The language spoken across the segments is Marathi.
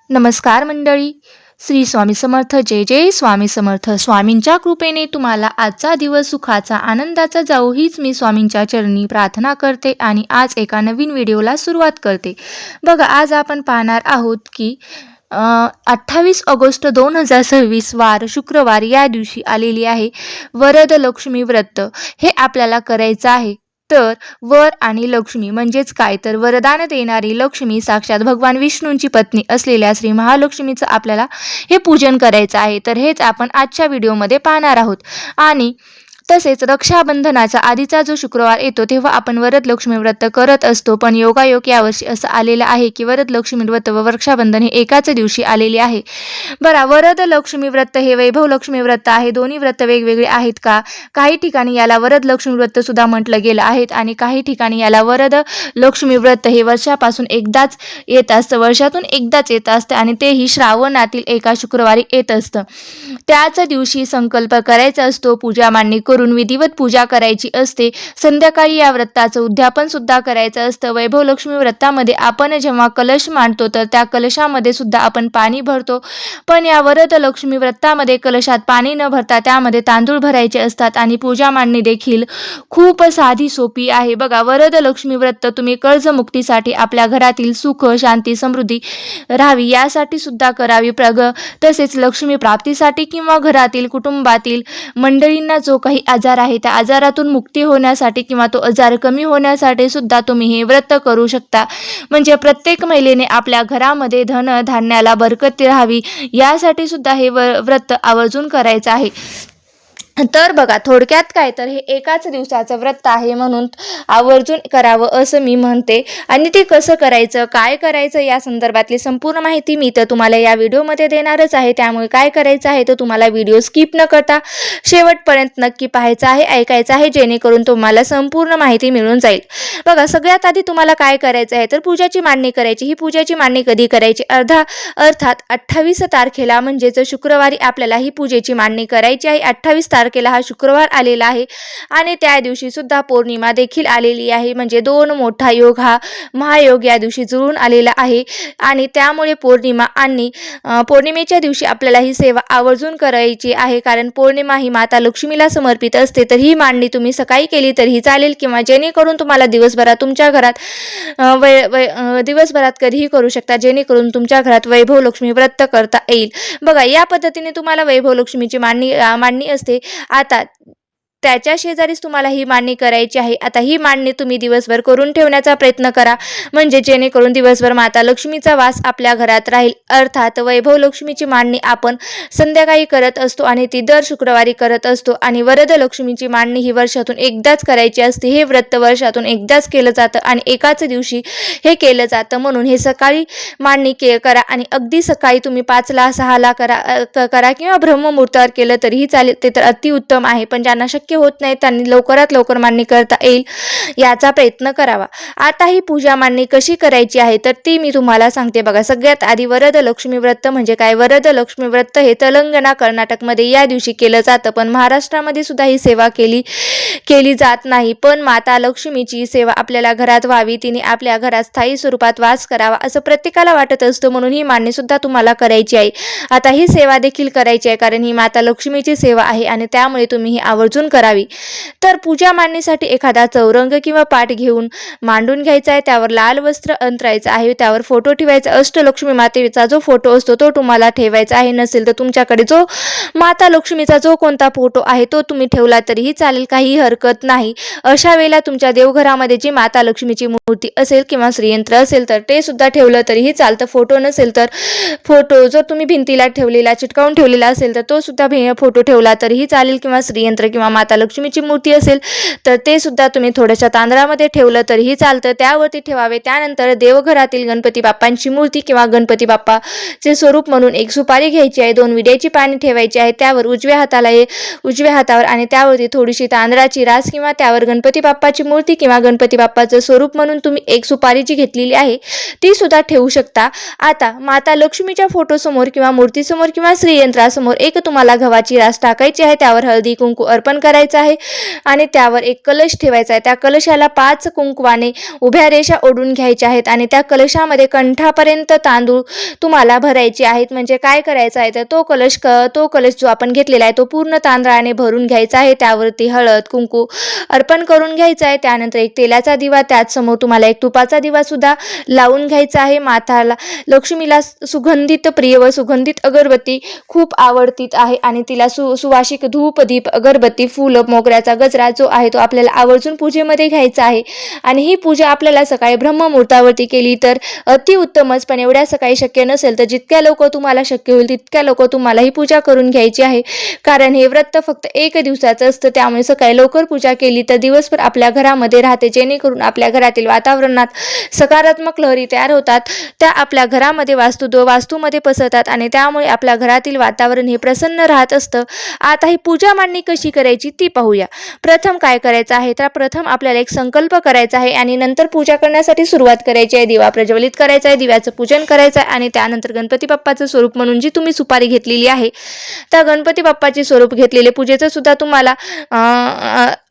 नमस्कार मंडळी. श्री स्वामी समर्थ. जय जय स्वामी समर्थ. स्वामींच्या कृपेने तुम्हाला आजचा दिवस सुखाचा आनंदाचा जाऊ हीच मी स्वामींच्या चरणी प्रार्थना करते आणि आज एका नवीन व्हिडिओला सुरुवात करते. बघा, आज आपण पाहणार आहोत की 28 ऑगस्ट 2026 वार शुक्रवार या दिवशी आलेली आहे वरदलक्ष्मी व्रत. हे आपल्याला करायचं आहे. तर वर आणि लक्ष्मी म्हणजेच काय, तर वरदान देणारी लक्ष्मी साक्षात भगवान विष्णूंची पत्नी असलेल्या श्री महालक्ष्मीचं आपल्याला हे पूजन करायचं आहे. तर हेच आपण आजच्या व्हिडिओमध्ये पाहणार आहोत. आणि तसेच रक्षाबंधनाचा आधीचा जो शुक्रवार येतो तेव्हा आपण वरदलक्ष्मी व्रत करत असतो, पण योगायोग यावर्षी असं आलेलं आहे की वरदलक्ष्मी व्रत व रक्षाबंधन हे एकाच दिवशी आलेले आहे. बरं, वरदलक्ष्मी व्रत हे वैभवलक्ष्मी व्रत आहे. दोन्ही व्रत वेगवेगळे आहेत का? काही ठिकाणी याला वरदलक्ष्मी व्रत सुद्धा म्हटलं गेलं आहे आणि काही ठिकाणी याला वरदलक्ष्मी व्रत हे वर्षापासून एकदाच येत असतं, वर्षातून एकदाच येत असतं आणि तेही श्रावणातील एका शुक्रवारी येत असतं. त्याच दिवशी संकल्प करायचा असतो, पूजा मांडणी करून विधिवत पूजा करायची असते. संध्याकाळी या व्रताचं उद्यापन सुद्धा करायचं असतं. वैभवलक्ष्मी व्रतामध्ये आपण जेव्हा कलश मांडतो तर त्या कलशामध्ये सुद्धा आपण पाणी भरतो, पण या वरदलक्ष्मी व्रतामध्ये कलशात पाणी न भरता त्यामध्ये तांदूळ भरायचे असतात आणि पूजा मांडणी देखील खूप साधी सोपी आहे. बघा, वरदलक्ष्मी व्रत तुम्ही कर्जमुक्तीसाठी, आपल्या घरातील सुख शांती समृद्धी राहावी यासाठी सुद्धा करावी. तसेच लक्ष्मी प्राप्तीसाठी किंवा घरातील कुटुंबातील मंडळींना जो काही आजार आहे त्या आजारातून मुक्ती होण्यासाठी किंवा तो आजार कमी होण्यासाठी सुद्धा तुम्ही हे व्रत करू शकता. म्हणजे प्रत्येक महिलेने आपल्या घरामध्ये धन धान्याला बरकती राहावी यासाठी सुद्धा हे व्रत आवर्जून करायचं आहे. तर बघा, थोडक्यात काय, तर हे एकाच दिवसाचं व्रत आहे म्हणून आवर्जून करावं असं मी म्हणते. आणि ते कसं करायचं, काय करायचं या संदर्भातली संपूर्ण माहिती मी तर तुम्हाला या व्हिडिओमध्ये देणारच आहे. त्यामुळे काय करायचं आहे तर तुम्हाला व्हिडिओ स्किप न करता शेवटपर्यंत नक्की पाहायचं आहे, ऐकायचं आहे, जेणेकरून तुम्हाला संपूर्ण माहिती मिळून जाईल. बघा, सगळ्यात आधी तुम्हाला काय करायचं आहे तर पूजाची मांडणी करायची. ही पूजाची मांडणी कधी करायची, अर्थात 28 तारखेला म्हणजेच शुक्रवारी आपल्याला ही पूजेची मांडणी करायची आहे. 28 तारखेला हा शुक्रवार आलेला आहे आणि त्या दिवशी सुद्धा पौर्णिमा देखील आलेली आहे. म्हणजे दोन मोठा योग, हा महायोग या दिवशी जुळून आलेला आहे आणि त्यामुळे पौर्णिमा आणि पौर्णिमेच्या दिवशी आपल्याला ही सेवा आवर्जून करायची आहे. कारण पौर्णिमा ही माता लक्ष्मीला समर्पित असते. तर ही मांडणी तुम्ही सकाळी केली तरीही चालेल किंवा जेणेकरून तुम्हाला दिवसभरात तुमच्या घरात दिवसभरात कधीही करू शकता, जेणेकरून तुमच्या घरात वैभवलक्ष्मी व्रत करता येईल. बघा, या पद्धतीने तुम्हाला वैभवलक्ष्मीची मांडणी असते. आता त्याच्या शेजारीच तुम्हाला ही मांडणी करायची आहे. आता ही मांडणी तुम्ही दिवसभर करून ठेवण्याचा प्रयत्न करा, म्हणजे जेणेकरून दिवसभर माता लक्ष्मीचा वास आपल्या घरात राहील. अर्थात वैभवलक्ष्मीची मांडणी आपण संध्याकाळी करत असतो आणि ती दर शुक्रवारी करत असतो. आणि वरदलक्ष्मीची मांडणी ही वर्षातून एकदाच करायची असते. हे व्रत वर्षातून एकदाच केलं जातं आणि एकाच दिवशी हे केलं जातं. म्हणून हे सकाळी मांडणी करा आणि अगदी सकाळी तुम्ही 5ला 6ला करा किंवा ब्रह्ममुहूर्तावर केलं तरीही चालेल, ते तर अतिउत्तम आहे. पण ज्यांना शक्य होत नाही त्यांनी लवकरात लवकर मांडणी करता येईल याचा प्रयत्न करावा. आता ही पूजा मांडणी कशी करायची आहे तर ती मी तुम्हाला सांगते. बघा, सगळ्यात आधी वरदलक्ष्मी व्रत म्हणजे काय, वरदलक्ष्मी व्रत हे तेलंगणा कर्नाटकमध्ये या दिवशी केलं जातं, पण महाराष्ट्रामध्ये सुद्धा ही सेवा केली जात नाही. पण माता लक्ष्मीची सेवा आपल्याला घरात व्हावी, तिने आपल्या घरात स्थायी स्वरूपात वास करावा असं प्रत्येकाला वाटत असतं, म्हणून ही मांडणी सुद्धा तुम्हाला करायची आहे. आता ही सेवा देखील करायची आहे कारण ही माता लक्ष्मीची सेवा आहे आणि त्यामुळे तुम्ही ही आवर्जून करावी. तर पूजा मांडणीसाठी एखादा चौरंग किंवा पाट घेऊन मांडून घ्यायचा आहे. त्यावर लाल वस्त्र अंतरायचं आहे. त्यावर फोटो ठेवायचा. अष्टलक्ष्मी मातेचा जो फोटो असतो तो तुम्हाला ठेवायचा आहे. नसेल तर तुमच्याकडे जो माता लक्ष्मीचा जो कोणता फोटो आहे तो तुम्ही ठेवला तरीही चालेल, काही हरकत नाही. अशा वेळेला तुमच्या देवघरामध्ये जी माता लक्ष्मीची मूर्ती असेल किंवा श्रीयंत्र असेल तर ते सुद्धा ठेवलं तरीही चालतं. फोटो नसेल तर फोटो जर तुम्ही भिंतीला ठेवलेला, चिटकावून ठेवलेला असेल तर तो सुद्धा फोटो ठेवला तरीही चालेल, किंवा श्रीयंत्र किंवा माता लक्ष्मीची मूर्ती असेल तर ते सुद्धा तुम्ही थोड्याशा तांदळामध्ये ठेवलं तरीही चालतं, त्यावरती ठेवावे. त्यानंतर देवघरातील गणपती बाप्पांची मूर्ती किंवा गणपती बाप्पाचे स्वरूप म्हणून एक सुपारी घ्यायची आहे. 2 विड्याची पाने ठेवायची आहे. त्यावर उजव्या हातावर आणि त्यावरती थोडीशी तांदळाची रास किंवा त्यावर गणपती बाप्पाची मूर्ती किंवा गणपती बाप्पाचं स्वरूप म्हणून तुम्ही एक सुपारी जी घेतलेली आहे ती सुद्धा ठेवू शकता. आता माता लक्ष्मीच्या फोटोसमोर किंवा मूर्तीसमोर किंवा श्रीयंत्रासमोर एक तुम्हाला गव्हाची रास टाकायची आहे. त्यावर हळदी कुंकू अर्पण करायची करायचा आहे आणि त्यावर एक कलश ठेवायचा आहे. त्या कलशाला 5 कुंकवाने उभ्या रेषा ओढून घ्यायच्या आहेत आणि त्या कलशामध्ये कंठापर्यंत तांदूळ तुम्हाला भरायचे आहेत. म्हणजे काय करायचं आहे तर तो कलश जो आपण घेतलेला आहे तो पूर्ण तांदळाने भरून घ्यायचा आहे. त्यावरती हळद कुंकू अर्पण करून घ्यायचं आहे. त्यानंतर एक तेलाचा दिवा, त्याचसमोर तुम्हाला एक तुपाचा दिवा सुद्धा लावून घ्यायचा आहे. माताला लक्ष्मीला सुगंधित प्रिय व सुगंधित अगरबत्ती खूप आवडतीत आहे आणि तिला सुवासिक धूप दीप अगरबत्ती फुलं मोगऱ्याचा गजरा जो आहे तो आपल्याला आवर्जून पूजेमध्ये घ्यायचा आहे. आणि ही पूजा आपल्याला सकाळी ब्रह्ममुहूर्तावरती केली तर अतिउत्तमच, पण एवढ्या सकाळी शक्य नसेल तर जितक्या लवकर तुम्हाला शक्य होईल तितक्या लवकर तुम्हाला ही पूजा करून घ्यायची आहे. कारण हे व्रत फक्त 1 दिवसाचं असतं, त्यामुळे सकाळी लवकर पूजा केली तर दिवसभर आपल्या घरामध्ये राहते, जेणेकरून आपल्या घरातील वातावरणात सकारात्मक लहरी तयार होतात. त्या आपल्या घरामध्ये वास्तूमध्ये पसरतात आणि त्यामुळे आपल्या घरातील वातावरण हे प्रसन्न राहत असतं. आता ही पूजा मांडणी कशी करायची ती पाहूया. प्रथम काय करायचं आहे तर प्रथम आपल्याला एक संकल्प करायचा आहे आणि नंतर पूजा करण्यासाठी सुरुवात करायची आहे. दिवा प्रज्वलित करायचा आहे, दिव्याचं पूजन करायचं आहे आणि त्यानंतर गणपती बाप्पाचं स्वरूप म्हणून जी तुम्ही सुपारी घेतलेली आहे त्या गणपती बाप्पाचे स्वरूप घेतलेले पूजेचं सुद्धा तुम्हाला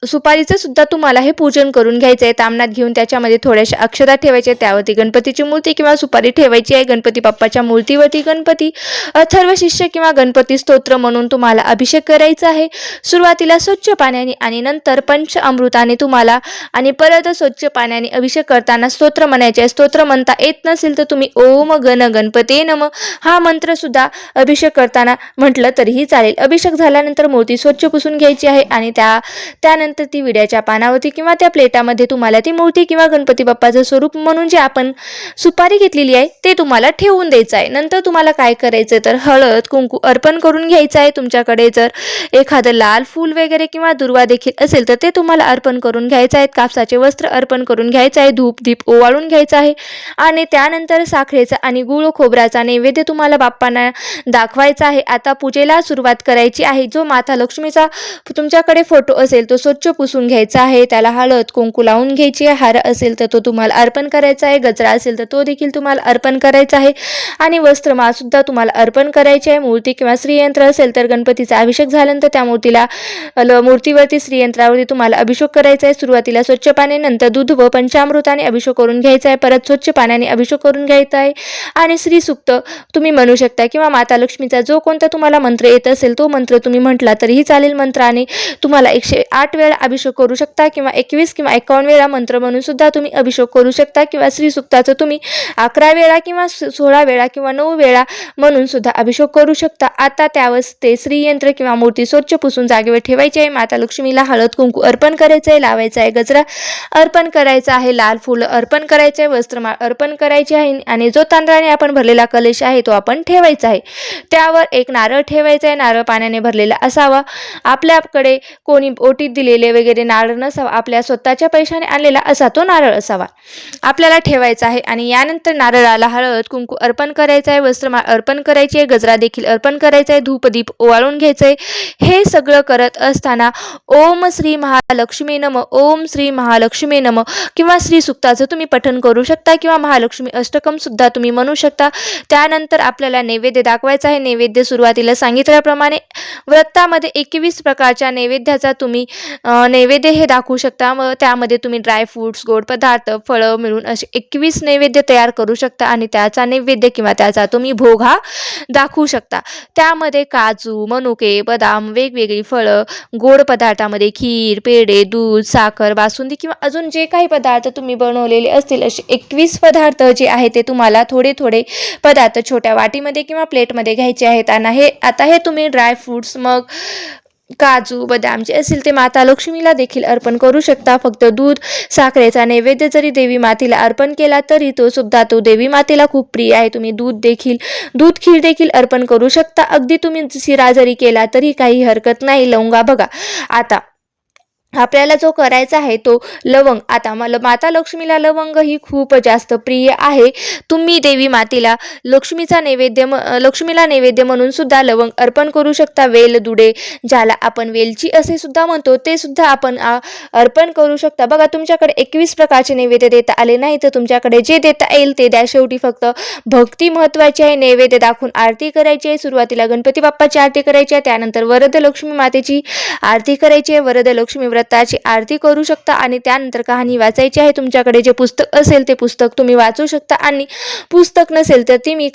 सुपारीचं सुद्धा तुम्हाला हे पूजन करून घ्यायचं आहे. तामणात घेऊन त्याच्यामध्ये थोड्याशा अक्षता ठेवायच्या, त्यावरती गणपतीची मूर्ती किंवा सुपारी ठेवायची आहे. गणपती बाप्पाच्या मूर्तीवरती गणपती अथर्व शिष्य किंवा गणपती स्तोत्र म्हणून तुम्हाला अभिषेक करायचा आहे. सुरुवातीला स्वच्छ पाण्याने आणि नंतर पंच अमृताने तुम्हाला आणि परत स्वच्छ पाण्याने अभिषेक करताना स्तोत्र म्हणायचे आहे. स्तोत्र म्हणता येत नसेल तर तुम्ही ओम गण गणपते नम हा मंत्र सुद्धा अभिषेक करताना म्हटलं तरीही चालेल. अभिषेक झाल्यानंतर मूर्ती स्वच्छ पुसून घ्यायची आहे आणि त्यानंतर ती विड्याच्या पानावरती किंवा त्या प्लेटामध्ये तुम्हाला ती मूर्ती किंवा गणपती बाप्पाचं स्वरूप म्हणून जे आपण सुपारी घेतलेली आहे ते तुम्हाला ठेवून द्यायचं आहे. नंतर तुम्हाला काय करायचं तर हळद कुंकू अर्पण करून घ्यायचं आहे. तुमच्याकडे जर एखादं लाल फूल वगैरे किंवा दुर्वा देखील असेल तर ते तुम्हाला अर्पण करून घ्यायचं आहे. कापसाचे वस्त्र अर्पण करून घ्यायचं आहे. धूप दीप ओवाळून घ्यायचा आहे आणि त्यानंतर साखरेचा आणि गुळ खोबऱ्याचा नैवेद्य तुम्हाला बाप्पांना दाखवायचा आहे. आता पूजेला सुरुवात करायची आहे. जो माता लक्ष्मीचा तुमच्याकडे फोटो असेल तो स्वच्छ पुसून घ्यायचा आहे. त्याला हळद कुंकू लावून घ्यायची आहे. हार असेल तर तो तुम्हाला अर्पण करायचा आहे. गजरा असेल तर तो देखील तुम्हाला अर्पण करायचा आहे आणि वस्त्रमाळ सुद्धा तुम्हाला अर्पण करायची आहे. मूर्ती किंवा श्रीयंत्र असेल तर गणपतीचा अभिषेक झाल्यानंतर त्या मूर्तीवरती श्रीयंत्रावरती तुम्हाला अभिषेक करायचा आहे. सुरुवातीला स्वच्छ पाणी, नंतर दूध व पंचामृताने अभिषेक करून घ्यायचा आहे. परत स्वच्छ पाण्याने अभिषेक करून घ्यायचा आहे आणि श्री सुक्त तुम्ही म्हणू शकता किंवा माता लक्ष्मीचा जो कोणता तुम्हाला मंत्र येत असेल तो मंत्र तुम्ही म्हटला तरीही चालेल. मंत्राने तुम्हाला 108 वेळा अभिषेक करू शकता किंवा 21 किंवा 51 वेळा मंत्र म्हणून सुद्धा तुम्ही अभिषेक करू शकता किंवा श्री सुक्ताचं तुम्ही 11 वेळा किंवा 16 वेळा किंवा 9 वेळा म्हणून सुद्धा अभिषेक करू शकता. आता त्यावर ते श्रीयंत्र किंवा मूर्ती स्वच्छ पुसून जागेवर ठेवायची आहे. माता लक्ष्मीला हळद कुंकू अर्पण करायचं आहे, लावायचा आहे, गजरा अर्पण करायचा आहे, लाल फुलं अर्पण करायचे आहे, वस्त्रमाळ अर्पण करायची आहे आणि जो तांदळाने आपण भरलेला कलश आहे तो आपण ठेवायचा आहे. त्यावर एक नारळ ठेवायचा आहे. नारळ पाण्याने भरलेला असावा. आपल्याकडे कोणी ओटीत दिलेले वगैरे नारळ नसावा, आपल्या स्वतःच्या पैशाने आणलेला असा तो नारळ असावा आपल्याला ठेवायचा आहे. आणि यानंतर नारळाला हळद कुंकू अर्पण करायचं आहे, वस्त्रमाळ अर्पण करायची आहे, गजरा देखील अर्पण करायचा आहे, धूप दीप ओवाळून घ्यायचं आहे. हे सगळं करत असताना ओम श्री महालक्ष्मी नम, ओम श्री महालक्ष्मी नम किंवा श्री सुक्ताचं तुम्ही पठण करू शकता किंवा महालक्ष्मी अष्टकम सुद्धा तुम्ही म्हणू शकता. त्यानंतर आपल्याला नैवेद्य दाखवायचा आहे. नैवेद्य सुरुवातीला सांगितल्याप्रमाणे व्रतामध्ये 21 प्रकारच्या नैवेद्याचा तुम्ही नैवेद्य हे दाखवू शकता. मग त्यामध्ये तुम्ही ड्रायफ्रूट्स, गोड पदार्थ, फळं मिळून असे 21 नैवेद्य तयार करू शकता आणि त्याचा नैवेद्य किंवा त्याचा तुम्ही भोग हा दाखवू शकता. त्यामध्ये काजू, मनुके, बदाम, वेगवेगळी फळं, गोड पदार्थामध्ये खीर, पेढे, दूध, साखर, बासुंदी किंवा अजून जे काही पदार्थ तुम्ही बनवलेले असतील असे 21 पदार्थ जे आहे ते तुम्हाला थोडे थोडे पदार्थ छोट्या वाटीमध्ये किंवा प्लेटमध्ये घ्यायचे आहेत. आणि आता हे तुम्ही ड्रायफ्रूट्स, मग काजू, बदाम जे असेल ते माता लक्ष्मीला देखील अर्पण करू शकता. फक्त दूध साखरेचा नैवेद्य जरी देवी मातेला अर्पण केला तरी तो देवी मातेला खूप प्रिय आहे. तुम्ही दूध खीर देखील अर्पण करू शकता. अगदी तुम्ही शिरा जरी केला तरी काही हरकत नाही. लवंगा बघा, आता आपल्याला जो करायचा आहे तो लवंग. आता मला माता लक्ष्मीला लवंग ही खूप जास्त प्रिय आहे. तुम्ही देवी मातेला लक्ष्मीला नैवेद्य म्हणून सुद्धा लवंग अर्पण करू शकता. वेलदुडे ज्याला आपण वेलची असे सुद्धा म्हणतो ते सुद्धा आपण अर्पण करू शकता. बघा, तुमच्याकडे 21 प्रकारचे नैवेद्य देता आले नाही तर तुमच्याकडे जे देता येईल ते द्या. शेवटी फक्त भक्ती महत्वाची आहे. नैवेद्य दाखवून आरती करायची आहे. सुरुवातीला गणपती बाप्पाची आरती करायची आहे, त्यानंतर वरद लक्ष्मी मातेची आरती करायची आहे. वरद लक्ष्मी व्रताची आरती करू शकता आणि त्यानंतर कहाणी वाचायची आहे. तुमच्याकडे जे पुस्तक असेल ते पुस्तक तुम्ही वाचू शकता आणि पुस्तक नसेल तर ती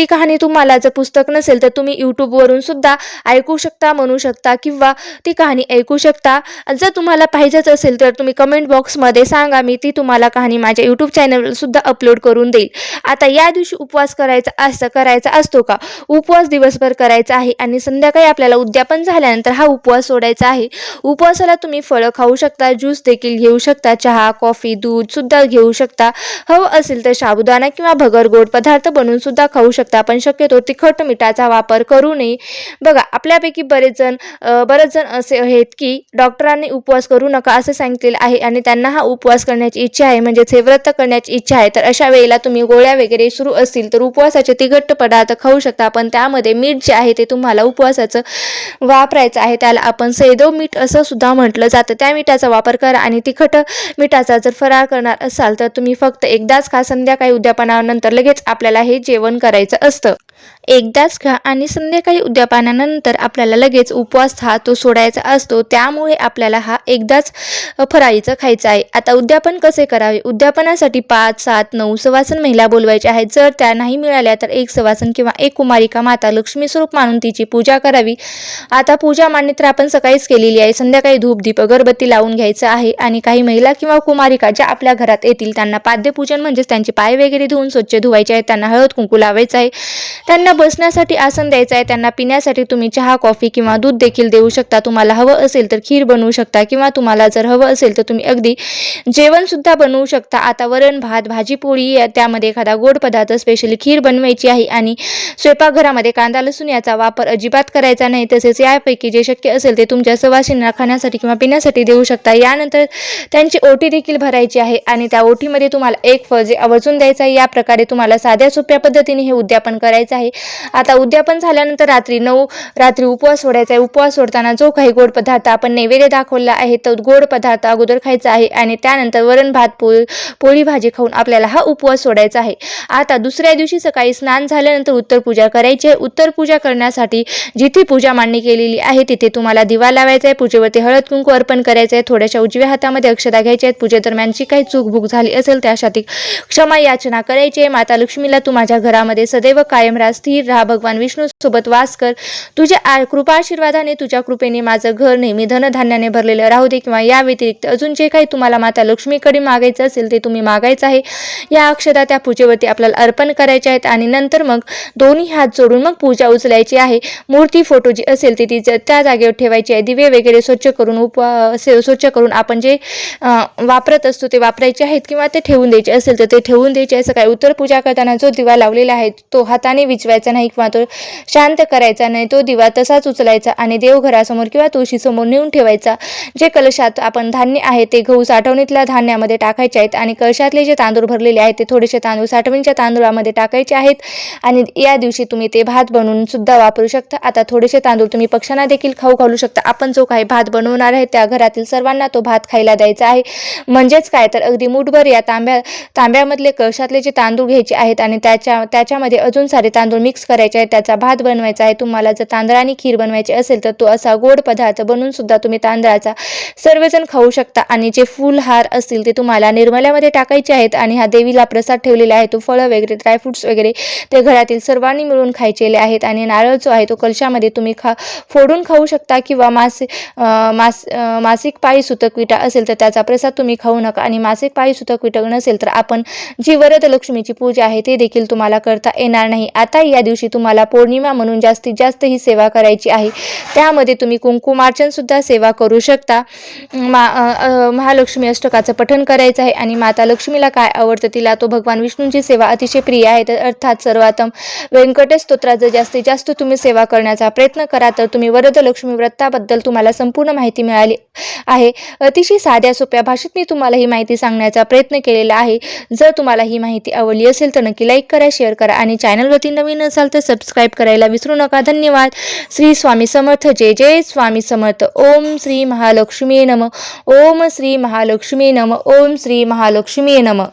कहाणी तुम्हाला जर पुस्तक नसेल तर तुम्ही यूट्यूबवरून सुद्धा ऐकू शकता, म्हणू शकता किंवा ती कहाणी ऐकू शकता. जर तुम्हाला पाहिजेच असेल तर तुम्ही कमेंट बॉक्समध्ये सांगा, मी ती तुम्हाला कहाणी माझ्या यूट्यूब चॅनलवर सुद्धा अपलोड करून देईल. आता या दिवशी उपवास करायचा असतो का? उपवास दिवसभर करायचा आहे आणि संध्याकाळी आपल्याला उद्यापन झाल्यानंतर हा उपवास सोडायचा आहे. उपवासाला तुम्ही फळं खाऊ शकता, ज्यूस देखील घेऊ शकता, चहा, कॉफी, दूध सुद्धा घेऊ शकता. हवं असेल तर साबुदाणा किंवा भगर गोड पदार्थ बनवून सुद्धा खाऊ शकता, पण शक्यतो तिखट मिठाचा वापर करू नये. बघा, आपल्यापैकी बरेच जण असे आहेत की डॉक्टरांनी उपवास करू नका असं सांगितलेलं आहे आणि त्यांना हा उपवास करण्याची इच्छा आहे, म्हणजेच हे व्रत करण्याची इच्छा आहे. तर अशा वेळेला तुम्ही गोळ्या वगैरे सुरू असतील तर उपवासाचे तिखट पदार्थ खाऊ शकता, पण त्यामध्ये मीठ जे आहे ते तुम्हाला उपवासाचं वापरायचं आहे. त्याला आपण सैंधव मीठ असं सुद्धा म्हटलं जातं. त्या मिठाचा वापर करा आणि तिखट मिठाचा जर फराळ करणार असाल तर तुम्ही फक्त एकदाच खा. संध्याकाळी उद्यापनानंतर लगेच आपल्याला हे जेवण करायचं असतं. एकदाच खा आणि संध्याकाळी उद्यापनानंतर आपल्याला लगेच उपवास तो सोडायचा असतो. त्यामुळे आपल्याला हा एकदाच फराळीचं खायचं आहे. आता उद्यापन कसे करावे? उद्यापनासाठी 5, 7, 9 सवासन महिला बोलवायच्या आहेत. जर त्या नाही मिळाल्या तर एक सवासन किंवा एक कुमारिका माता लक्ष्मी स्वरूप मानून तिची पूजा करावी. आता पूजा मांडणी तर आपण सकाळीच केलेली आहे. संध्याकाळी धूप, दीप, अगरबत्ती लावून घ्यायचं आहे आणि काही महिला किंवा कुमारिका ज्या आपल्या घरात येतील त्यांना पाद्यपूजन म्हणजेच त्यांचे पाय वगैरे धुवून स्वच्छ धुवायचे आहेत. त्यांना हळद कुंकू लावायचं आहे. त्यांना बसण्यासाठी आसन द्यायचं आहे. त्यांना पिण्यासाठी तुम्ही चहा, कॉफी किंवा दूध देखील देऊ शकता. तुम्हाला हवं असेल तर खीर बनवू शकता किंवा तुम्हाला जर हवं असेल तर तुम्ही अगदी जेवण सुद्धा बनवू शकता. आता वरण, भात, भाजी, पोळी त्यामध्ये एखादा गोड पदार्थ स्पेशली खीर बनवायची आहे आणि स्वयंपाकघरामध्ये कांदा, लसूण याचा वापर अजिबात करायचा नाही. तसेच यापैकी जे शक्य असेल ते तुमच्या सवासींना खाण्यासाठी किंवा पिण्यासाठी देऊ शकता. यानंतर त्यांची ओटी देखील भरायची आहे आणि त्या ओटीमध्ये तुम्हाला एक फळ जे आवर्जून द्यायचं आहे. या प्रकारे तुम्हाला साध्या सोप्या पद्धतीने हे उद्यापन करायचं आहे. आता उद्यापन झाल्यानंतर रात्री उपवास सोडायचा आहे. उपवास सोडताना जो काही गोड पदार्थ आपण नैवेद्य दाखवला आहे तो गोड पदार्थ अगोदर खायचा आहे आणि त्यानंतर वरण, भात, पोळी भाजी खाऊन आपल्याला हा उपवास सोडायचा आहे. आता दुसऱ्या दिवशी सकाळी स्नान झाल्यानंतर उत्तर पूजा करायची आहे. उत्तर पूजा करण्यासाठी जिथे पूजा मांडणी केलेली आहे तिथे तुम्हाला दिवा लावायचा आहे. पूजेवरती हळद कुंकू अर्पण करायचं आहे. थोड्याशा उजव्या हातामध्ये अक्षता घ्यायच्या आहेत. पूजेदरम्यान जी काही चूक झाली असेल त्यासाठी क्षमा याचना करायची आहे. माता लक्ष्मीला तू माझ्या घरामध्ये सदैव कायम राहा, स्थिर राहा, भगवान विष्णू सोबत वास कर. तुझ्या कृपा आशीर्वादाने, तुझ्या कृपेने माझं घर नेहमी धनधान्याने भरलेलं राहू दे. किंवा या व्यतिरिक्त अजून जे काही तुम्हाला माता लक्ष्मीकडे मागायचं असेल ते तुम्ही मागायचं आहे. या अक्षता त्या पूजेवरती आपल्याला अर्पण करायच्या आहेत आणि नंतर मग दोन्ही हात जोडून मग पूजा उचलायची आहे. मूर्ती, फोटो जी असेल ती त्या जागेवर ठेवायची आहे. दिवे वगैरे स्वच्छ करून आपण जे वापरत असतो ते वापरायचे आहेत किंवा ते ठेवून द्यायचे असेल तर ते ठेवून द्यायचे आहे. सकाळी उत्तर पूजा करताना जो दिवा लावलेला आहे तो हाताने विझवायचा नाही किंवा तो शांत करायचा नाही. तो दिवा तसाच उचलायचा आणि देवघरासमोर किंवा तुळशीसमोर नेऊन ठेवायचा. जे कलशात आपण धान्य आहे ते गहू साठवणीतल्या धान्यामध्ये टाकायचे आहेत आणि कलशातले जे तांदूळ भरलेले आहेत ते थोडेसे तांदूळ साठवणीच्या तांदूळामध्ये टाकायचे आहेत आणि या दिवशी तुम्ही ते भात बनवून सुद्धा वापरू शकता. आता थोडेसे तांदूळ तुम्ही पक्ष्यांना देखील खाऊ घालू शकता. आपण जो काही भात बनवणार आहे त्या घरातील सर्वांना तो भात खायला द्यायचा आहे. म्हणजेच काय तर अगदी मुठभर या तांब्यामधले कलशातले जे तांदूळ घ्यायचे आहेत आणि त्याच्यामध्ये अजून सारे तांदूळ मिक्स करायचे आहेत. त्याचा भात बनवायचा आहे. तुम्हाला जर तांदळाने खीर बनवायची असेल तर तो असा गोड पदार्थ बनवून सुद्धा तुम्ही तांदळाचा सर्वजण खाऊ शकता. आणि जे फुलहार असतील ते तुम्हाला निर्मल्यामध्ये टाकायचे आहेत आणि हा देवीला प्रसाद ठेवलेला आहे तो फळं वगैरे, ड्रायफ्रुट्स वगैरे ते घरातील सर्वांनी मिळून खायचेले आहेत. आणि नारळ जो आहे तो कलशामध्ये तुम्ही फोडून खाऊ शकता किंवा मासिक पाळी सुतक विटा असेल तर त्याचा प्रसाद तुम्ही खाऊ नका. आणि मासिक पाळी सुतक विटा नसेल तर आपण जी वरद लक्ष्मीची पूजा आहे ते देखील तुम्हाला करता येणार नाही. आता या त्या दिवशी तुम्हाला पौर्णिमा म्हणून जास्तीत जास्त ही सेवा करायची आहे. त्यामध्ये तुम्ही कुंकुमार्चन सुद्धा सेवा करू शकता. महालक्ष्मी अष्टकाचं पठण करायचं आहे आणि माता लक्ष्मीला काय आवडतं तिला तो भगवान विष्णूंची सेवा अतिशय प्रिय आहे. तर अर्थात सर्वातम व्यंकटेश स्तोत्राचं जास्तीत जास्त तुम्ही सेवा करण्याचा प्रयत्न करा. तर तुम्ही वरदलक्ष्मी व्रताबद्दल तुम्हाला संपूर्ण माहिती मिळाली आहे. अतिशय साध्या सोप्या भाषेत मी तुम्हाला ही माहिती सांगण्याचा प्रयत्न केलेला आहे. जर तुम्हाला ही माहिती आवडली असेल तर नक्की लाईक करा, शेअर करा आणि चॅनलवरती नवीन असाल तर सबस्क्राईब करायला विसरू नका. धन्यवाद. श्री स्वामी समर्थ. जय जय स्वामी समर्थ. ओम श्री महालक्ष्मी नमः. ओम श्री महालक्ष्मी नमः. ओम श्री महालक्ष्मी नमः.